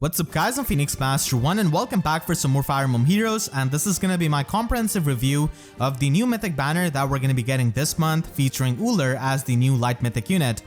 What's up guys, I'm Phoenix Master 1 and welcome back for some more Fire Emblem Heroes, and this is gonna be my comprehensive review of the new Mythic Banner that we're gonna be getting this month, featuring Ullr as the new light mythic unit.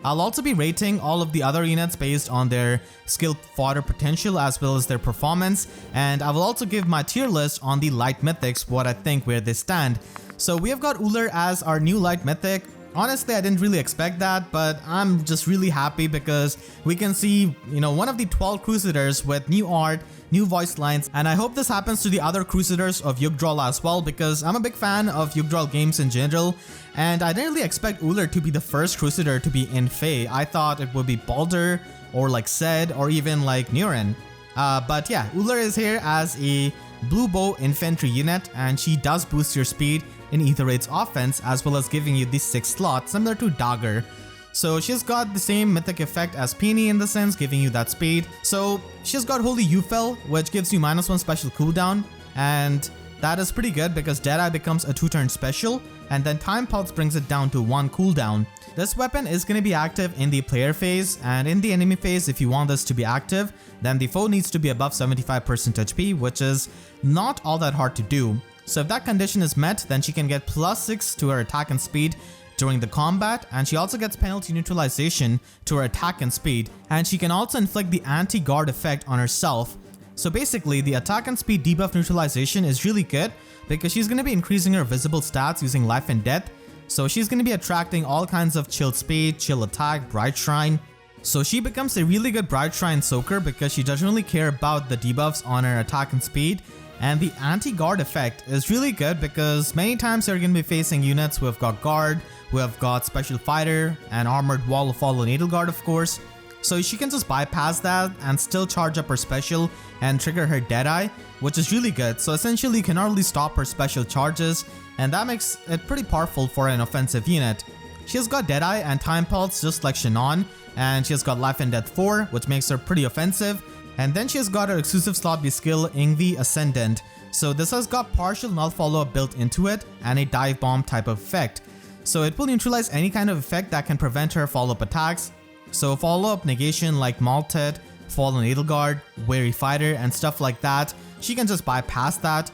I'll also be rating all of the other units based on their skill fodder potential as well as their performance, and I will also give my tier list on the light mythics, what I think where they stand. So we have got Ullr as our new light mythic. Honestly, I didn't really expect that, but I'm just really happy because we can see, one of the 12 Crusaders with new art, new voice lines, and I hope this happens to the other Crusaders of Yggdrasil as well, because I'm a big fan of Yggdrasil games in general, and I didn't really expect Ullr to be the first Crusader to be in FEH. I thought it would be Baldur, or like Zed, or even like Nuren. But yeah, Ullr is here as a blue bow infantry unit, and she does boost your speed in AETHER's offense, as well as giving you the 6th slot similar to Dagr. So she's got the same mythic effect as Peony in the sense, giving you that speed. So she's got Holy Ufel, which gives you -1 special cooldown, and that is pretty good because Deadeye becomes a 2-turn special, and then Time Pulse brings it down to 1 cooldown. This weapon is going to be active in the player phase, and in the enemy phase, if you want this to be active, then the foe needs to be above 75% HP, which is not all that hard to do. So if that condition is met, then she can get +6 to her attack and speed during the combat, and she also gets penalty neutralization to her attack and speed, and she can also inflict the anti-guard effect on herself. So basically, the attack and speed debuff neutralization is really good because she's going to be increasing her visible stats using life and death. So she's going to be attracting all kinds of chill speed, chill attack, bright shrine. So she becomes a really good bright shrine soaker because she doesn't really care about the debuffs on her attack and speed. And the anti-guard effect is really good because many times you're going to be facing units who have got guard, who have got special fighter, and armored wall of fall and Edelgard of course. So she can just bypass that and still charge up her special and trigger her Deadeye, which is really good. So essentially you cannot really stop her special charges, and that makes it pretty powerful for an offensive unit. She has got Deadeye and Time Pulse just like Shannon, and she has got Life and Death 4, which makes her pretty offensive. And then she has got her exclusive slot B skill, Yngvi Ascendant. So this has got partial null follow-up built into it and a dive bomb type of effect. So it will neutralize any kind of effect that can prevent her follow-up attacks. So follow-up negation like Malted, Fallen Edelgard, Weary Fighter, and stuff like that, she can just bypass that.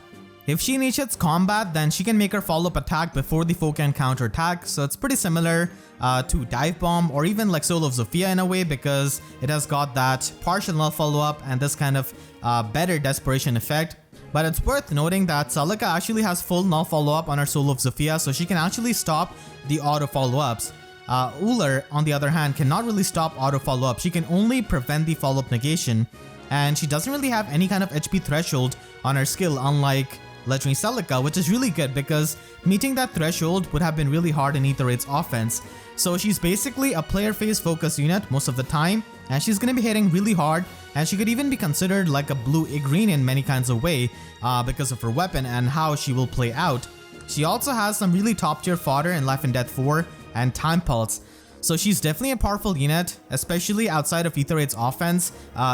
If she initiates combat, then she can make her follow-up attack before the foe can counterattack, so it's pretty similar to Dive Bomb or even like Soul of Zofia in a way, because it has got that partial null follow-up and this kind of better desperation effect. But it's worth noting that Celica actually has full null follow-up on her Soul of Zofia, so she can actually stop the auto follow-ups. Ullr, on the other hand, cannot really stop auto follow-up. She can only prevent the follow-up negation, and she doesn't really have any kind of HP threshold on her skill, unlike Legendary Celica, which is really good because meeting that threshold would have been really hard in AETHER's offense. So she's basically a player phase focused unit most of the time, and she's going to be hitting really hard, and she could even be considered like a blue green in many kinds of way because of her weapon and how she will play out. She also has some really top tier fodder in Life and Death 4 and Time Pulse. So she's definitely a powerful unit, especially outside of AETHER's offense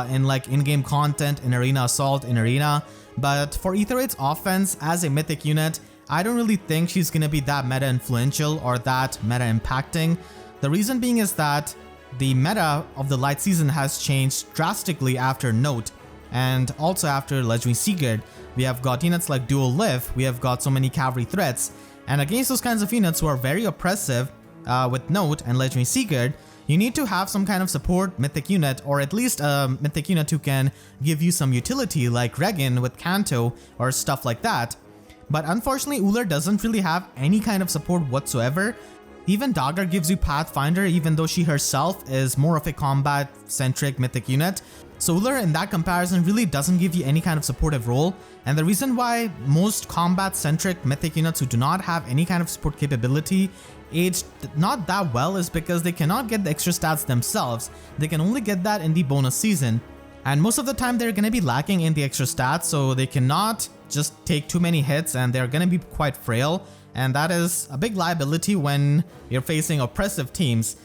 in like in-game content, in Arena Assault, in Arena. But for AETHER's offense as a mythic unit, I don't really think she's going to be that meta influential or that meta impacting. The reason being is that the meta of the light season has changed drastically after Note, and also after Legendary Sigurd. We have got units like Dual Lift, we have got so many cavalry threats, and against those kinds of units who are very oppressive with Note and Legendary Sigurd, you need to have some kind of support mythic unit, or at least a mythic unit who can give you some utility like Reginn with Kanto or stuff like that. But unfortunately, Ullr doesn't really have any kind of support whatsoever. Even Dagr gives you Pathfinder, even though she herself is more of a combat-centric mythic unit. So Ullr in that comparison really doesn't give you any kind of supportive role, and the reason why most combat-centric mythic units who do not have any kind of support capability aged not that well is because they cannot get the extra stats themselves. They can only get that in the bonus season, and most of the time they're going to be lacking in the extra stats, so they cannot just take too many hits and they're going to be quite frail, and that is a big liability when you're facing oppressive teams.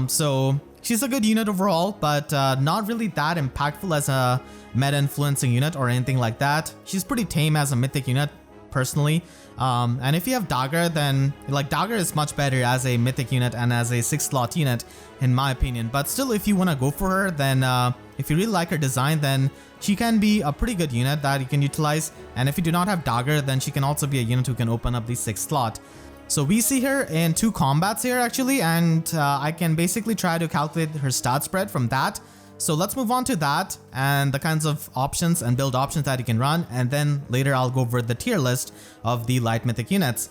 So she's a good unit overall, but not really that impactful as a meta influencing unit or anything like that. She's pretty tame as a mythic unit. personally. And if you have Dagr, then like Dagr is much better as a mythic unit and as a 6-slot unit in my opinion. But still, if you want to go for her, then if you really like her design, then she can be a pretty good unit that you can utilize. And if you do not have Dagr, then she can also be a unit who can open up the 6th slot. So we see her in 2 combats here actually, and I can basically try to calculate her stat spread from that. So let's move on to that and the kinds of options and build options that you can run, and then later I'll go over the tier list of the light mythic units.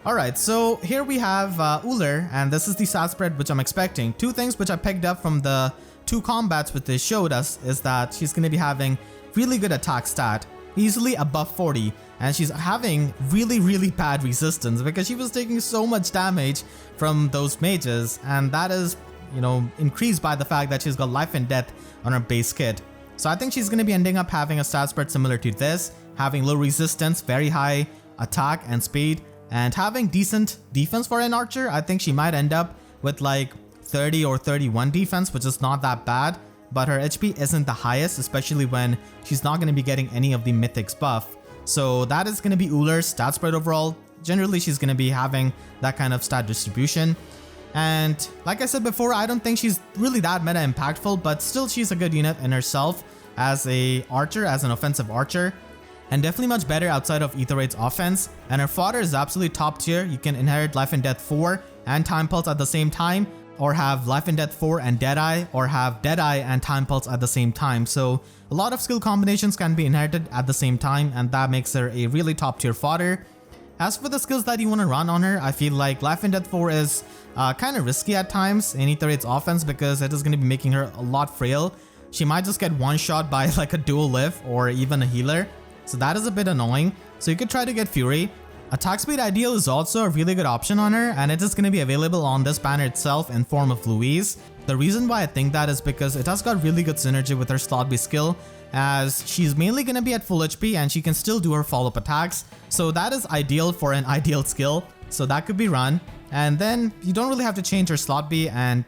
Alright, so here we have Ullr, and this is the stat spread which I'm expecting. 2 things which I picked up from the 2 combats which they showed us is that she's going to be having really good attack stat, easily above 40, and she's having really bad resistance because she was taking so much damage from those mages, and that is, you know, increased by the fact that she's got life and death on her base kit. So I think she's going to be ending up having a stat spread similar to this, having low resistance, very high attack and speed, and having decent defense for an archer. I think she might end up with like 30 or 31 defense, which is not that bad, but her HP isn't the highest, especially when she's not going to be getting any of the mythics buff. So that is going to be Ullr's stat spread overall. Generally, she's going to be having that kind of stat distribution. And like I said before, I don't think she's really that meta impactful, but still she's a good unit in herself as a archer, as an offensive archer, and definitely much better outside of AETHER's offense. And her fodder is absolutely top tier. You can inherit Life and Death 4 and Time Pulse at the same time, or have Life and Death 4 and Deadeye, or have Deadeye and Time Pulse at the same time. So a lot of skill combinations can be inherited at the same time, and that makes her a really top tier fodder. As for the skills that you want to run on her, I feel like Life and Death 4 is kind of risky at times in AETHER's offense because it is going to be making her a lot frail. She might just get one shot by like a dual lift or even a healer, so that is a bit annoying. So you could try to get Fury. Attack speed ideal is also a really good option on her, and it is going to be available on this banner itself in form of Louise. The reason why I think that is because it has got really good synergy with her slot B skill, as she's mainly going to be at full HP and she can still do her follow-up attacks. So that is ideal for an ideal skill, so that could be run. And then you don't really have to change her slot B and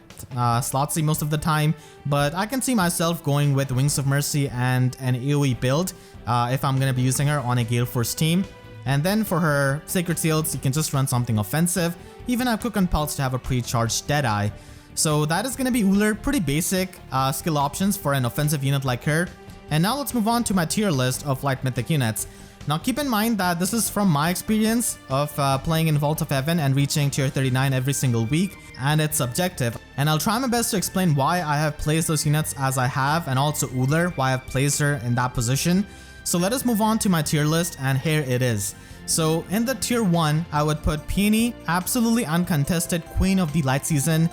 slot C most of the time, but I can see myself going with Wings of Mercy and an AoE build if I'm going to be using her on a Gale Force team. And then for her Sacred Seals, you can just run something offensive, even have Cook and Pulse to have a pre-charged Deadeye. So that is going to be Ullr, pretty basic skill options for an offensive unit like her. And now let's move on to my tier list of light mythic units. Now keep in mind that this is from my experience of playing in Vault of Heaven and reaching tier 39 every single week, and it's subjective. And I'll try my best to explain why I have placed those units as I have, and also Ullr, why I've placed her in that position. So let us move on to my tier list, and here it is. So in the tier 1, I would put Peony, absolutely uncontested queen of the light season.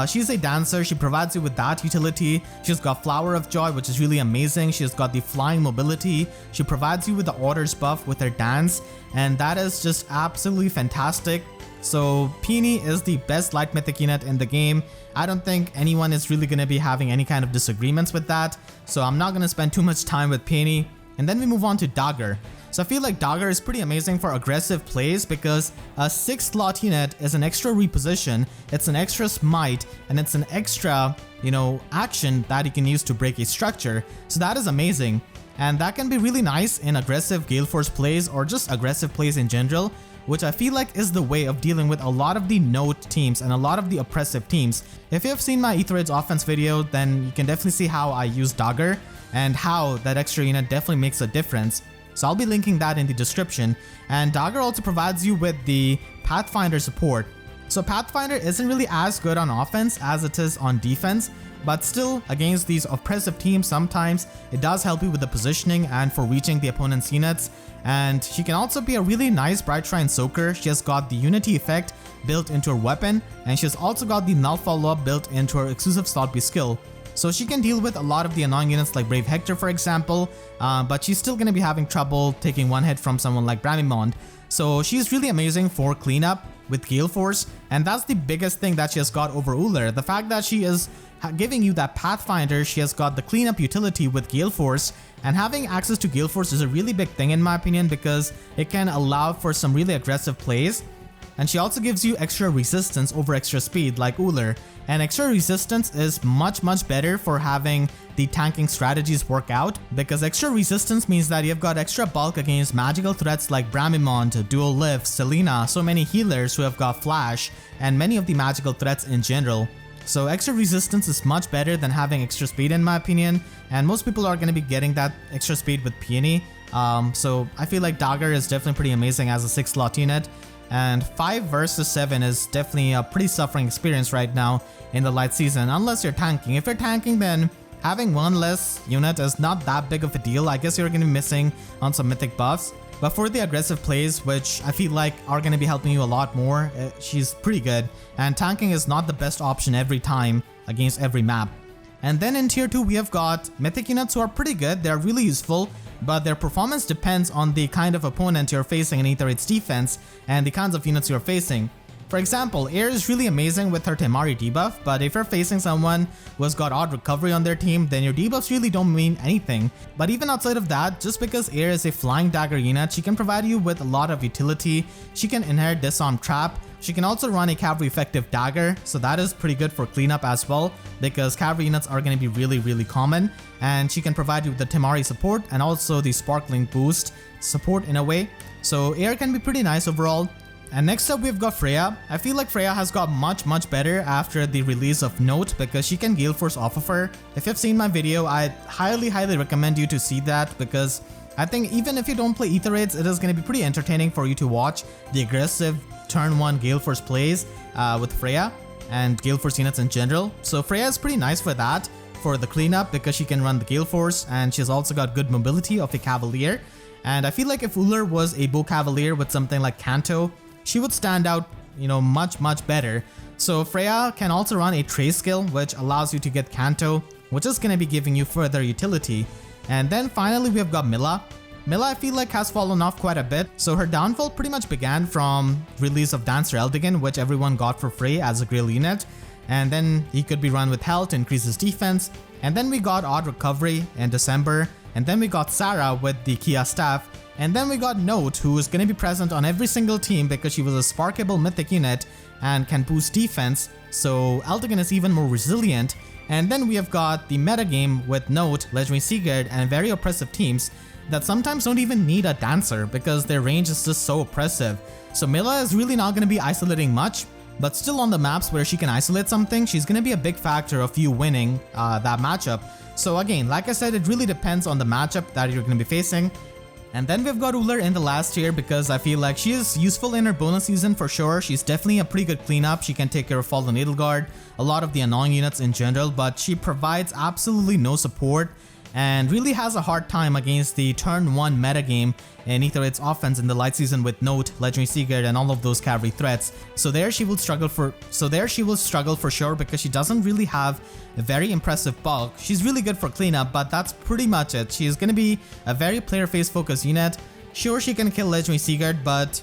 She's a dancer, she provides you with that utility. She's got Flower of Joy, which is really amazing. She's got the flying mobility. She provides you with the orders buff with her dance, and that is just absolutely fantastic. So Peony is the best light mythic unit in the game. I don't think anyone is really going to be having any kind of disagreements with that, so I'm not going to spend too much time with Peony. And then we move on to Dagr. So I feel like Dagr is pretty amazing for aggressive plays because a 6-slot unit is an extra reposition, it's an extra smite, and it's an extra, action that you can use to break a structure. So that is amazing. And that can be really nice in aggressive Gale Force plays or just aggressive plays in general, which I feel like is the way of dealing with a lot of the node teams and a lot of the oppressive teams. If you have seen my AETHER's offense video, then you can definitely see how I use Dagr and how that extra unit definitely makes a difference. So I'll be linking that in the description. And Dagr also provides you with the Pathfinder support. So Pathfinder isn't really as good on offense as it is on defense, but still against these oppressive teams sometimes it does help you with the positioning and for reaching the opponent's units. And she can also be a really nice Bright Shrine Soaker. She has got the Unity effect built into her weapon, and she's also got the Null Follow-up built into her exclusive slot B skill. So she can deal with a lot of the annoying units like Brave Hector, for example, but she's still going to be having trouble taking one hit from someone like Bramimond. So she's really amazing for cleanup with Gale Force, and that's the biggest thing that she has got over Ullr. The fact that she is giving you that Pathfinder, she has got the cleanup utility with Gale Force, and having access to Gale Force is a really big thing in my opinion because it can allow for some really aggressive plays. And she also gives you extra resistance over extra speed like Ullr. And extra resistance is much better for having the tanking strategies work out, because extra resistance means that you've got extra bulk against magical threats like Bramimont, Dual Lift, Selena, so many healers who have got flash, and many of the magical threats in general. So extra resistance is much better than having extra speed in my opinion, and most people are going to be getting that extra speed with Peony. So I feel like Dagr is definitely pretty amazing as a 6 slot unit. And 5 versus 7 is definitely a pretty suffering experience right now in the light season, unless you're tanking. If you're tanking, then having one less unit is not that big of a deal. I guess you're going to be missing on some mythic buffs. But for the aggressive plays, which I feel like are going to be helping you a lot more, she's pretty good. And tanking is not the best option every time against every map. And then in tier 2, we have got mythic units who are pretty good. They're really useful, but their performance depends on the kind of opponent you're facing and either its defense and the kinds of units you're facing. For example, Eir is really amazing with her Temari debuff, but if you're facing someone who has got odd recovery on their team, then your debuffs really don't mean anything. But even outside of that, just because Eir is a flying dagger unit, she can provide you with a lot of utility. She can inherit Disarm Trap. She can also run a cavalry effective dagger, so that is pretty good for cleanup as well, because cavalry units are going to be really common. And she can provide you with the Temari support and also the sparkling boost support in a way. So Eir can be pretty nice overall. And next up we've got Freyja. I feel like Freyja has got much better after the release of Note, because she can Gale Force off of her. If you've seen my video, I highly recommend you to see that, because I think even if you don't play Aether Raids, it is going to be pretty entertaining for you to watch the aggressive turn 1 Gale Force plays with Freyja and Gale Force units in general. So Freyja is pretty nice for that, for the cleanup, because she can run the Gale Force and she's also got good mobility of a Cavalier. And I feel like if Ullr was a Bow Cavalier with something like Canto, she would stand out, you know, much better. So Freyja can also run a Trace skill, which allows you to get Canto, which is going to be giving you further utility. And then finally we have got Mila. Mila I feel like has fallen off quite a bit, so her downfall pretty much began from release of Dancer Eldigan, which everyone got for free as a Grail unit. And then he could be run with health to increase his defense. And then we got Odd Recovery in December. And then we got Sarah with the Kia Staff. And then we got Note, who is going to be present on every single team because she was a sparkable mythic unit and can boost defense, so Eldigan is even more resilient. And then we have got the metagame with Note, Legendary Sigurd, and very oppressive teams that sometimes don't even need a dancer because their range is just so oppressive. So Mila is really not going to be isolating much, but still on the maps where she can isolate something, she's going to be a big factor of you winning that matchup. So again, like I said, it really depends on the matchup that you're going to be facing. And then we've got Ullr in the last tier because I feel like she is useful in her bonus season for sure. She's definitely a pretty good cleanup. She can take care of Fallen Edelgard, a lot of the annoying units in general, but she provides absolutely no support and really has a hard time against the turn 1 metagame in Aether Raids offense in the light season with Note, Legendary Sigurd, and all of those cavalry threats. So there she will struggle for sure because she doesn't really have a very impressive bulk. She's really good for cleanup, but that's pretty much it. She's gonna be a very player face focused unit. Sure, she can kill Legendary Sigurd, but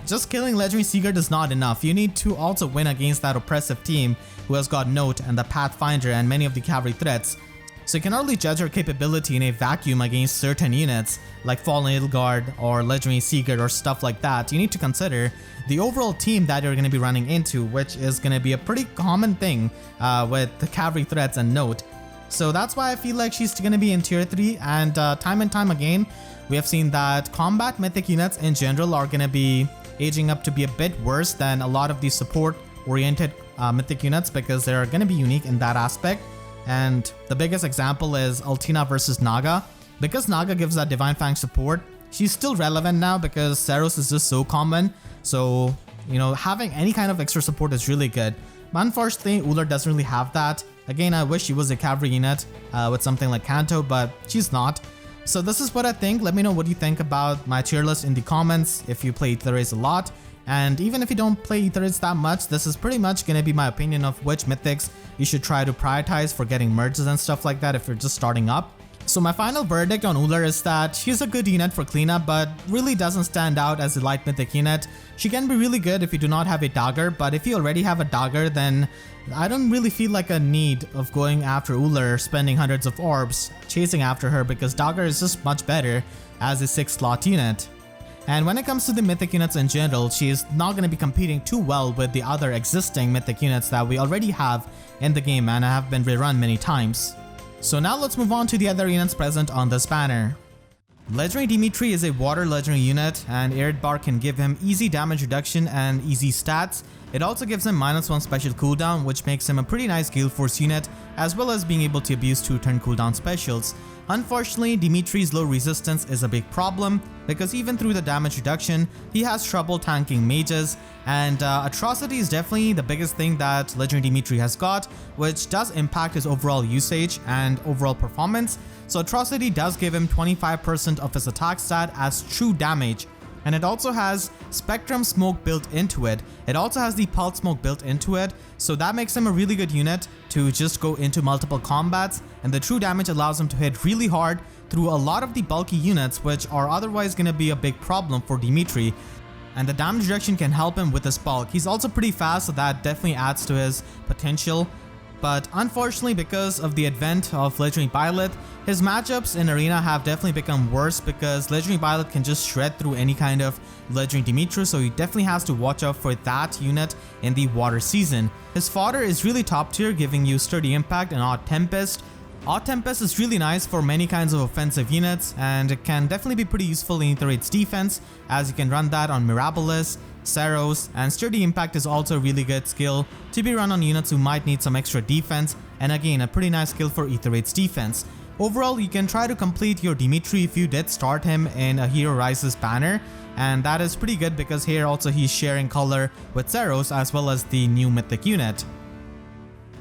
just killing Legendary Sigurd is not enough. You need to also win against that oppressive team who has got Note and the Pathfinder and many of the cavalry threats. So you cannot really judge her capability in a vacuum against certain units like Fallen Edelgard or Legendary Sigurd or stuff like that. You need to consider the overall team that you're going to be running into, which is going to be a pretty common thing with the cavalry threats and Note. So that's why I feel like she's going to be in tier 3, and time and time again we have seen that combat mythic units in general are going to be aging up to be a bit worse than a lot of the support oriented mythic units because they're going to be unique in that aspect. And the biggest example is Altina versus Naga. Because Naga gives that Divine Fang support, she's still relevant now because Seiros is just so common. So, you know, having any kind of extra support is really good. But unfortunately, Ullr doesn't really have that. Again, I wish she was a cavalry unit with something like Canto, but she's not. So this is what I think. Let me know what you think about my tier list in the comments if you play Aether Raids a lot. And even if you don't play Aether Raids that much, this is pretty much going to be my opinion of which mythics you should try to prioritize for getting merges and stuff like that if you're just starting up. So my final verdict on Ullr is that she's a good unit for cleanup, but really doesn't stand out as a light mythic unit. She can be really good if you do not have a Dagr, but if you already have a Dagr, then I don't really feel like a need of going after Ullr, spending hundreds of orbs chasing after her, because Dagr is just much better as a 6 slot unit. And when it comes to the Mythic units in general, she is not going to be competing too well with the other existing Mythic units that we already have in the game and have been rerun many times. So now let's move on to the other units present on this banner. Legendary Dimitri is a water legendary unit, and Arid Bar can give him easy damage reduction and easy stats. It also gives him -1 special cooldown, which makes him a pretty nice Gale Force unit, as well as being able to abuse 2-turn cooldown specials. Unfortunately, Dimitri's low resistance is a big problem, because even through the damage reduction, he has trouble tanking mages, and Atrocity is definitely the biggest thing that Legendary Dimitri has got, which does impact his overall usage and overall performance. So Atrocity does give him 25% of his attack stat as true damage. And it also has Spectrum Smoke built into it. It also has the Pulse Smoke built into it, so that makes him a really good unit to just go into multiple combats, and the true damage allows him to hit really hard through a lot of the bulky units, which are otherwise going to be a big problem for Dimitri. And the damage reduction can help him with his bulk. He's also pretty fast, so that definitely adds to his potential. But unfortunately, because of the advent of Legendary Byleth, his matchups in Arena have definitely become worse because Legendary Byleth can just shred through any kind of Legendary Dimitri, so he definitely has to watch out for that unit in the water season. His fodder is really top tier, giving you Sturdy Impact and Odd Tempest. Odd Tempest is really nice for many kinds of offensive units, and it can definitely be pretty useful in Aether Raid's defense, as you can run that on Mirabilis, Seiros, and Sturdy Impact is also a really good skill to be run on units who might need some extra defense, and again a pretty nice skill for Aether Raid's defense. Overall, you can try to complete your Dimitri if you did start him in a Hero Rises banner, and that is pretty good because here also he's sharing color with Seiros as well as the new Mythic unit.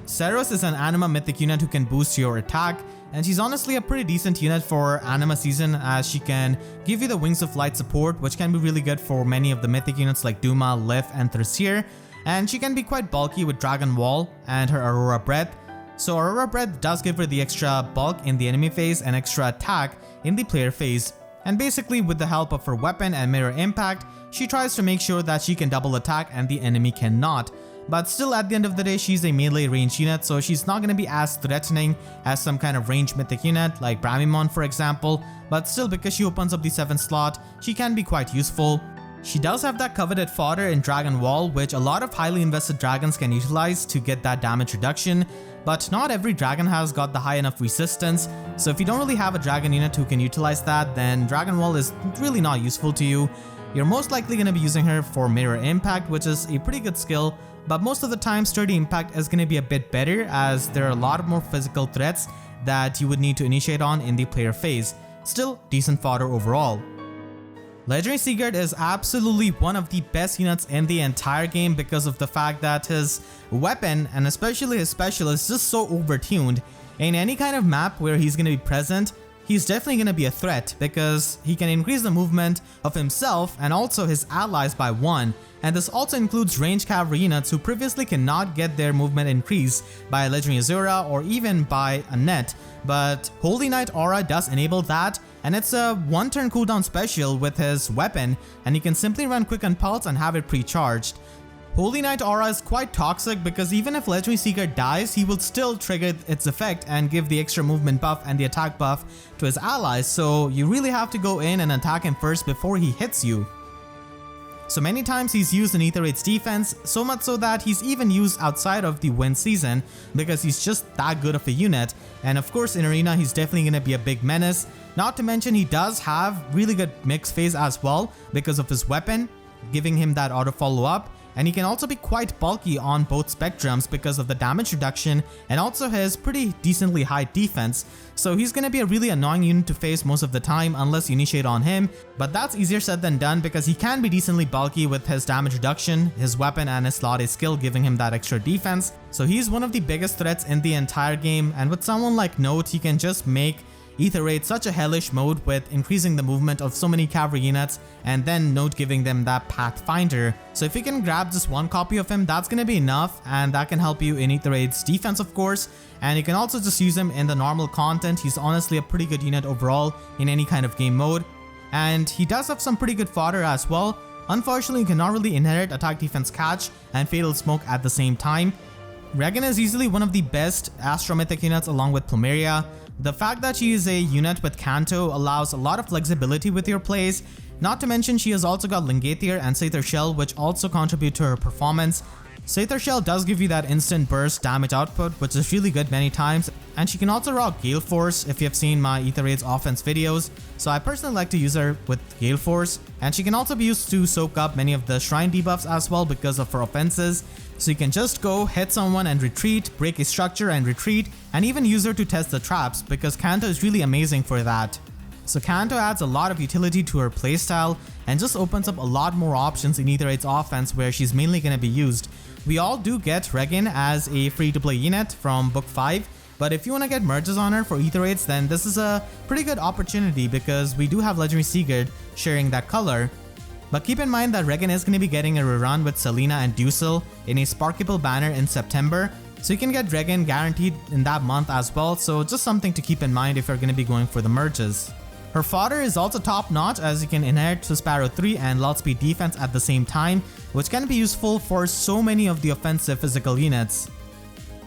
Seiros is an Anima Mythic unit who can boost your attack, and she's honestly a pretty decent unit for Anima season, as she can give you the Wings of Light support, which can be really good for many of the Mythic units like Duma, Lif, and Thracier, and she can be quite bulky with Dragon Wall and her Aurora Breath. So Aurora Breath does give her the extra bulk in the enemy phase and extra attack in the player phase, and basically with the help of her weapon and Mirror Impact, she tries to make sure that she can double attack and the enemy cannot. But still, at the end of the day, she's a melee range unit, so she's not going to be as threatening as some kind of range mythic unit like Bramimon for example, but still, because she opens up the 7th slot, she can be quite useful. She does have that coveted fodder in Dragon Wall, which a lot of highly invested dragons can utilize to get that damage reduction, but not every dragon has got the high enough resistance, so if you don't really have a dragon unit who can utilize that, then Dragon Wall is really not useful to you. You're most likely going to be using her for Mirror Impact, which is a pretty good skill, but most of the time Sturdy Impact is going to be a bit better, as there are a lot more physical threats that you would need to initiate on in the player phase. Still, decent fodder overall. Legendary Sigurd is absolutely one of the best units in the entire game because of the fact that his weapon, and especially his special, is just so overtuned. In any kind of map where he's going to be present, he's definitely going to be a threat because he can increase the movement of himself and also his allies by 1. And this also includes ranged cavalry units who previously cannot get their movement increased by Legendary Azura or even by a net. But Holy Knight Aura does enable that, and it's a 1-turn cooldown special with his weapon, and you can simply run Quick and Pulse and have it pre-charged. Holy Knight Aura is quite toxic because even if Legendary Sigurd dies, he will still trigger its effect and give the extra movement buff and the attack buff to his allies, so you really have to go in and attack him first before he hits you. So many times he's used in Aether Raid's defense, so much so that he's even used outside of the win season because he's just that good of a unit, and of course in Arena he's definitely going to be a big menace. Not to mention he does have really good mix phase as well because of his weapon, giving him that auto follow up. And he can also be quite bulky on both spectrums because of the damage reduction and also his pretty decently high defense. So he's going to be a really annoying unit to face most of the time unless you initiate on him. But that's easier said than done because he can be decently bulky with his damage reduction, his weapon, and his slot A skill giving him that extra defense. So he's one of the biggest threats in the entire game, and with someone like Note, he can just make Aether Raid such a hellish mode with increasing the movement of so many cavalry units and then Note giving them that Pathfinder. So if you can grab just 1 copy of him, that's gonna be enough, and that can help you in Aether Raid's defense of course, and you can also just use him in the normal content. He's honestly a pretty good unit overall in any kind of game mode, and he does have some pretty good fodder as well. Unfortunately, you cannot really inherit attack, defense, catch, and fatal smoke at the same time. Reginn is easily one of the best Astro Mythic units along with Plumeria. The fact that she is a unit with Canto allows a lot of flexibility with your plays, Not to mention she has also got Lingathier and Seither Shell, which also contribute to her performance. Seither Shell does give you that instant burst damage output, which is really good many times, and she can also rock Gale Force if you have seen my Aether offense videos, so I personally like to use her with Gale Force, and she can also be used to soak up many of the shrine debuffs as well because of her offenses, so you can just go hit someone and retreat, break a structure and retreat, and even use her to test the traps because Kanto is really amazing for that. So Kanto adds a lot of utility to her playstyle and just opens up a lot more options in Aether offense where she's mainly going to be used. We all do get Reginn as a free-to-play unit from Book 5, but if you want to get merges on her for Aether then this is a pretty good opportunity because we do have Legendary Sigurd sharing that color. But keep in mind that Reginn is going to be getting a rerun with Selena and Dusel in a Sparkable banner in September, so you can get Reginn guaranteed in that month as well, so just something to keep in mind if you're going to be going for the merges. Her fodder is also top notch as you can inherit Susparo 3 and Lot Speed defense at the same time, which can be useful for so many of the offensive physical units.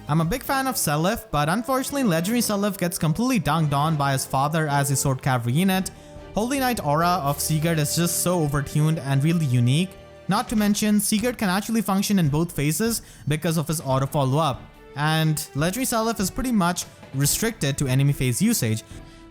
I'm a big fan of Seliph, but unfortunately Legendary Seliph gets completely dunked on by his father as a Sword Cavalry unit. Holy Knight Aura of Sigurd is just so overtuned and really unique. Not to mention, Sigurd can actually function in both phases because of his auto follow-up, and Legendary Seliph is pretty much restricted to enemy phase usage,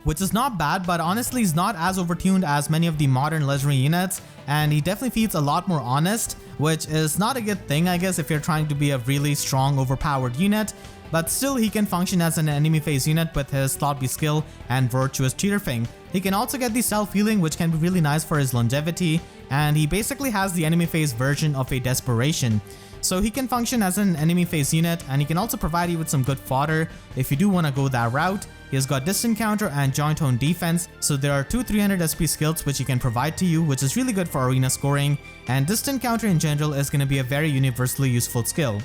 which is not bad, but honestly he's not as overtuned as many of the modern legendary units, and he definitely feels a lot more honest, which is not a good thing I guess if you're trying to be a really strong overpowered unit, but still he can function as an enemy phase unit with his Slot B skill and Virtuous Cheerfing. He can also get the self-healing, which can be really nice for his longevity, and he basically has the enemy phase version of a Desperation. So he can function as an enemy phase unit, and he can also provide you with some good fodder if you do want to go that route. He has got Distant Counter and Joint Tone Defense, so there are two 300 SP skills which he can provide to you, which is really good for arena scoring, and Distant Counter in general is going to be a very universally useful skill.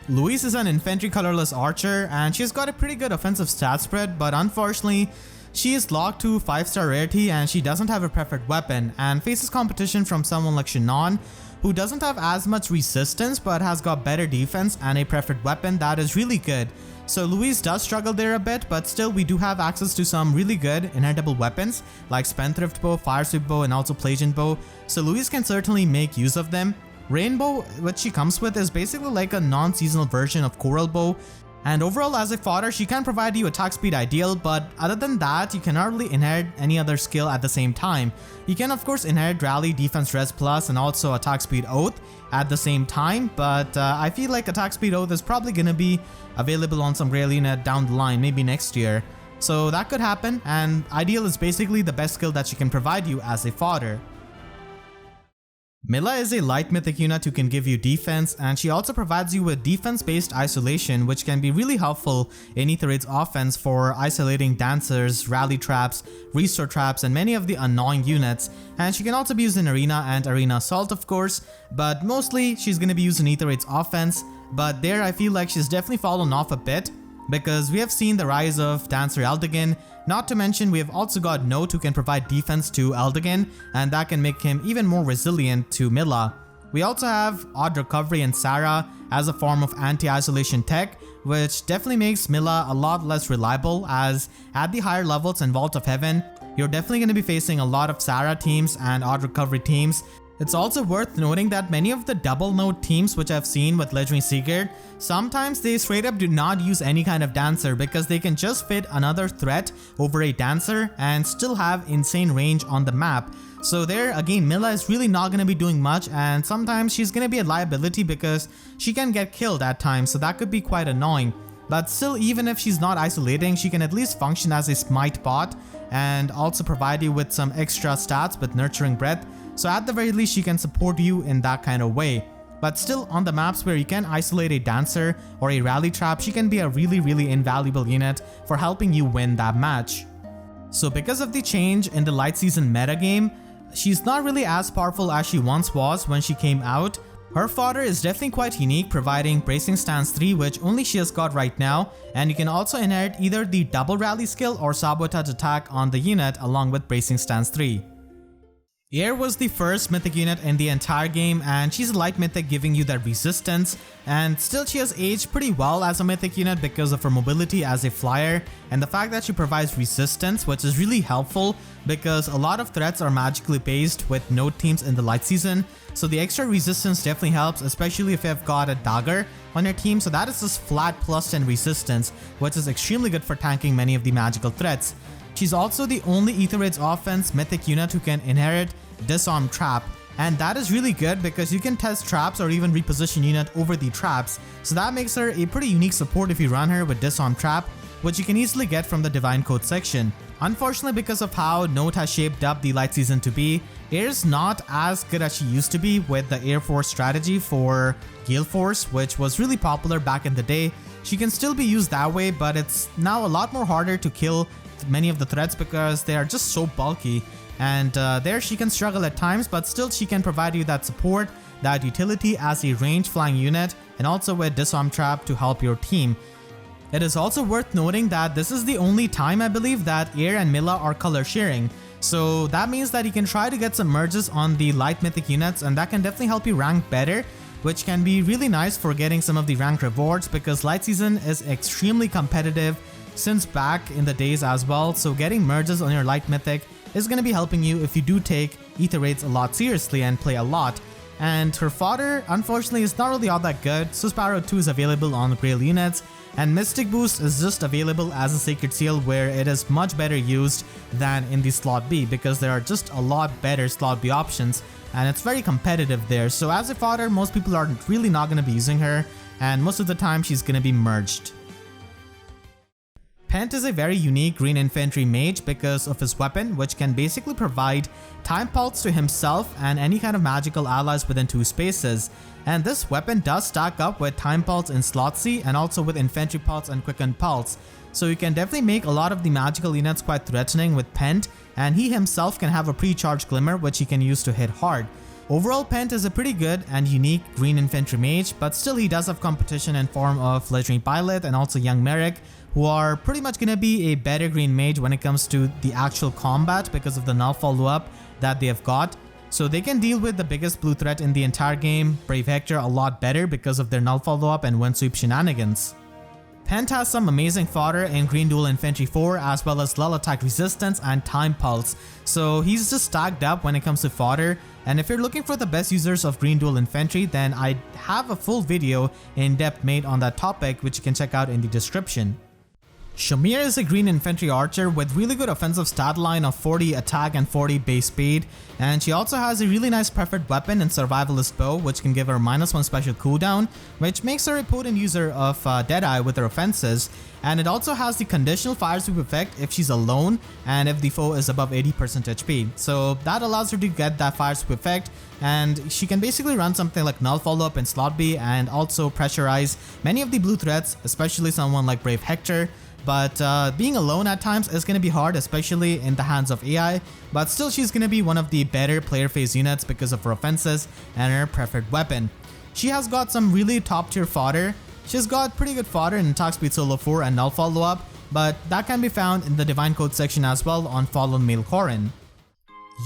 Louise is an infantry colorless archer, and she's got a pretty good offensive stat spread, but unfortunately she is locked to 5-star rarity and she doesn't have a preferred weapon and faces competition from someone like Shannon, who doesn't have as much resistance but has got better defense and a preferred weapon that is really good. So Louise does struggle there a bit, but still we do have access to some really good inheritable weapons like Spendthrift Bow, Fire Sweep Bow, and also Plagian Bow, so Louise can certainly make use of them. Rainbow, which she comes with, is basically like a non-seasonal version of Coral Bow, and overall as a fodder she can provide you attack speed ideal, but other than that you cannot really inherit any other skill at the same time. You can of course inherit Rally, Defense Res Plus, and also Attack Speed Oath at the same time, but I feel like Attack Speed Oath is probably gonna be available on some rare unit down the line, maybe next year. So that could happen, and Ideal is basically the best skill that she can provide you as a fodder. Mila is a light mythic unit who can give you defense, and she also provides you with defense-based isolation, which can be really helpful in Aether offense for isolating dancers, rally traps, restore traps, and many of the annoying units. And she can also be used in arena and arena assault of course, but mostly she's going to be used in Aether offense. But there I feel like she's definitely fallen off a bit, because we have seen the rise of Dancer Eldigan, not to mention we have also got Note who can provide defense to Eldigan, and that can make him even more resilient to Mila. We also have Odd Recovery and Sarah as a form of anti-isolation tech, which definitely makes Mila a lot less reliable, as at the higher levels in Vault of Heaven, you're definitely going to be facing a lot of Sarah teams and Odd Recovery teams. It's also worth noting that many of the double note teams which I've seen with Legendary Sigurd, sometimes they straight up do not use any kind of dancer because they can just fit another threat over a dancer and still have insane range on the map. So there again, Mila is really not going to be doing much, and sometimes she's going to be a liability because she can get killed at times, so that could be quite annoying. But still, even if she's not isolating, she can at least function as a smite bot and also provide you with some extra stats with Nurturing Breath. So at the very least she can support you in that kind of way. But still, on the maps where you can isolate a dancer or a rally trap, she can be a really invaluable unit for helping you win that match. So because of the change in the light season metagame, she's not really as powerful as she once was when she came out. Her fodder is definitely quite unique, providing Bracing Stance 3, which only she has got right now, and you can also inherit either the double rally skill or sabotage attack on the unit along with Bracing Stance 3. Eir was the first mythic unit in the entire game, and she's a light mythic giving you that resistance, and still she has aged pretty well as a mythic unit because of her mobility as a flyer and the fact that she provides resistance, which is really helpful because a lot of threats are magically based with node teams in the light season, so the extra resistance definitely helps, especially if you have got a Dagr on your team. So that is just flat plus 10 resistance, which is extremely good for tanking many of the magical threats. She's also the only Aether Raid's offense mythic unit who can inherit Disarm Trap, and that is really good because you can test traps or even reposition unit over the traps, so that makes her a pretty unique support if you run her with Disarm Trap, which you can easily get from the Divine Code section. Unfortunately, because of how Node has shaped up the light season to be, Eir's not as good as she used to be with the Air Force strategy for Gale Force, which was really popular back in the day. She can still be used that way, but it's now a lot more harder to kill many of the threats because they are just so bulky, and there she can struggle at times, but still she can provide you that support, that utility as a range flying unit, and also with Disarm Trap to help your team. It is also worth noting that this is the only time I believe that Eir and Mila are color sharing, so that means that you can try to get some merges on the light mythic units, and that can definitely help you rank better, which can be really nice for getting some of the rank rewards because light season is extremely competitive since back in the days as well, so getting merges on your light mythic is going to be helping you if you do take Aether Raids a lot seriously and play a lot. And her fodder unfortunately is not really all that good. Susparo 2 is available on Grail units, and Mystic Boost is just available as a Sacred Seal, where it is much better used than in the slot B because there are just a lot better slot B options and it's very competitive there. So as a fodder, most people are really not going to be using her, and most of the time she's going to be merged. Pent is a very unique green infantry mage because of his weapon, which can basically provide time pulse to himself and any kind of magical allies within 2 spaces. And this weapon does stack up with time pulse in slot C and also with infantry pulse and quicken pulse. So you can definitely make a lot of the magical units quite threatening with Pent, and he himself can have a pre-charged glimmer which he can use to hit hard. Overall, Pent is a pretty good and unique green infantry mage, but still he does have competition in form of Legendary Pilot and also Young Merrick, who are pretty much going to be a better green mage when it comes to the actual combat because of the null follow-up that they have got. So they can deal with the biggest blue threat in the entire game, Brave Hector, a lot better because of their null follow-up and wind sweep shenanigans. Pent has some amazing fodder in Green Dual Infantry 4 as well as Lull Attack Resistance and Time Pulse, so he's just stacked up when it comes to fodder. And if you're looking for the best users of Green Dual Infantry, then I have a full video in depth made on that topic which you can check out in the description. Shamir is a green infantry archer with really good offensive stat line of 40 attack and 40 base speed, and she also has a really nice preferred weapon in Survivalist Bow which can give her -1 special cooldown, which makes her a potent user of Deadeye with her offenses, and it also has the conditional fire sweep effect if she's alone and if the foe is above 80% HP, so that allows her to get that fire sweep effect, and she can basically run something like null follow-up in slot B and also pressurize many of the blue threats, especially someone like Brave Hector. But being alone at times is going to be hard, especially in the hands of AI, but still she's going to be one of the better player phase units because of her offenses and her preferred weapon. She has got some really top tier fodder. She's got pretty good fodder in Attack Speed Solo 4 and Null Follow Up, but that can be found in the Divine Code section as well on Fallen Male Corrin.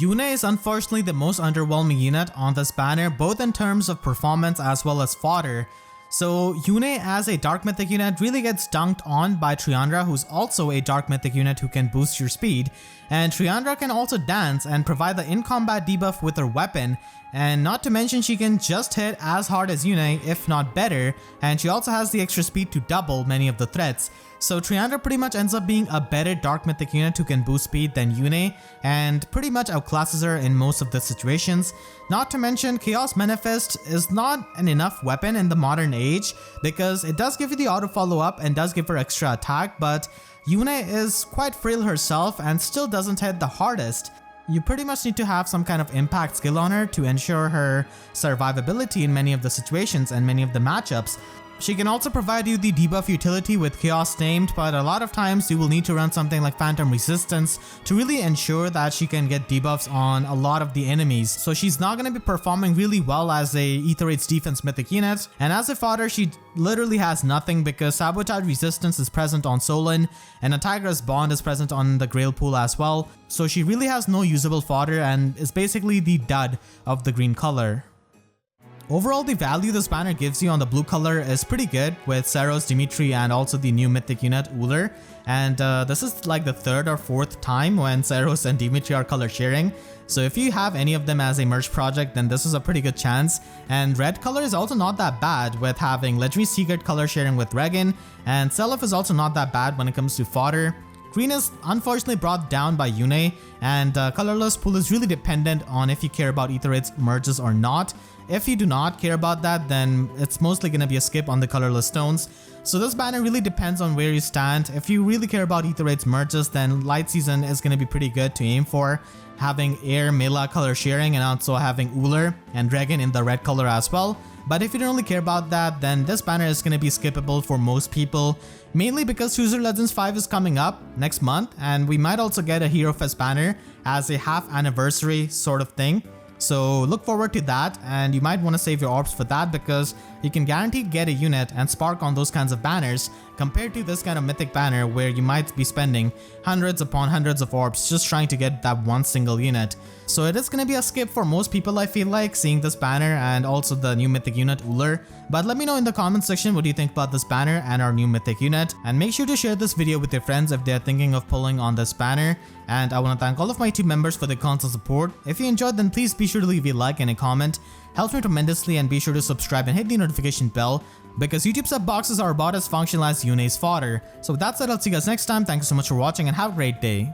Yune is unfortunately the most underwhelming unit on this banner, both in terms of performance as well as fodder. So Yune as a Dark Mythic unit really gets dunked on by Triandra, who's also a Dark Mythic unit who can boost your speed, and Triandra can also dance and provide the in-combat debuff with her weapon, and not to mention she can just hit as hard as Yune, if not better, and she also has the extra speed to double many of the threats. So Triandra pretty much ends up being a better Dark Mythic unit who can boost speed than Yune, and pretty much outclasses her in most of the situations. Not to mention, Chaos Manifest is not an enough weapon in the modern age because it does give you the auto follow up and does give her extra attack, but Yune is quite frail herself and still doesn't hit the hardest. You pretty much need to have some kind of impact skill on her to ensure her survivability in many of the situations and many of the matchups. She can also provide you the debuff utility with Chaos Tamed, but a lot of times you will need to run something like Phantom Resistance to really ensure that she can get debuffs on a lot of the enemies. So she's not going to be performing really well as a Aether Raid's defense mythic unit, and as a fodder she literally has nothing because Sabotage Resistance is present on Solon and a Tigress Bond is present on the Grail pool as well. So she really has no usable fodder and is basically the dud of the green color. Overall, the value this banner gives you on the blue color is pretty good with Seiros, Dimitri, and also the new mythic unit Ullr. And this is like the third or fourth time when Seiros and Dimitri are color sharing. So if you have any of them as a merge project, then this is a pretty good chance. And red color is also not that bad with having Legendary Sigurd color sharing with Reginn, and Seliph is also not that bad when it comes to fodder. Green is unfortunately brought down by Yune, and colorless pool is really dependent on if you care about Aether Raid's merges or not. If you do not care about that, then it's mostly going to be a skip on the colorless stones. So this banner really depends on where you stand. If you really care about Aether Raid's merges, then Light Season is going to be pretty good to aim for, having Eir, Mila color sharing and also having Ullr and Reginn in the red color as well. But if you don't really care about that, then this banner is going to be skippable for most people, mainly because Choose Your Legends 5 is coming up next month, and we might also get a Hero Fest banner as a half anniversary sort of thing. So look forward to that, and you might want to save your orbs for that because you can guaranteed get a unit and spark on those kinds of banners compared to this kind of mythic banner where you might be spending hundreds upon hundreds of orbs just trying to get that one single unit. So it is going to be a skip for most people, I feel like, seeing this banner and also the new mythic unit Ullr. But let me know in the comment section what do you think about this banner and our new mythic unit, and make sure to share this video with your friends if they are thinking of pulling on this banner. And I want to thank all of my team members for their constant support. If you enjoyed, then please be sure to leave a like and a comment. Helps me tremendously, and be sure to subscribe and hit the notification bell because YouTube sub boxes are about as functional as Yune's fodder. So with that said, I'll see you guys next time. Thank you so much for watching and have a great day.